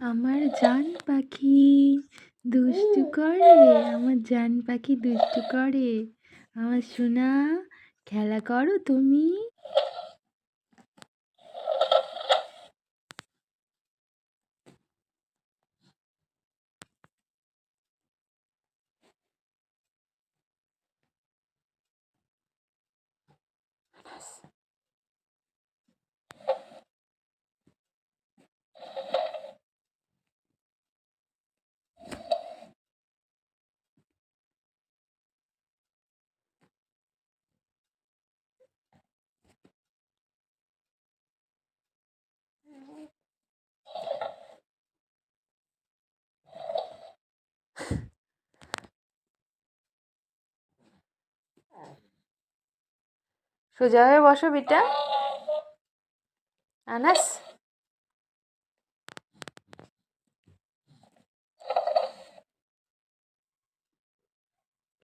আমার জান পাখি দুষ্টু করে, আমার জান পাখি দুষ্টু করে, আমার সোনা খেলা করো তুমি। সোজা হয়ে বসো বেটা। আনাস।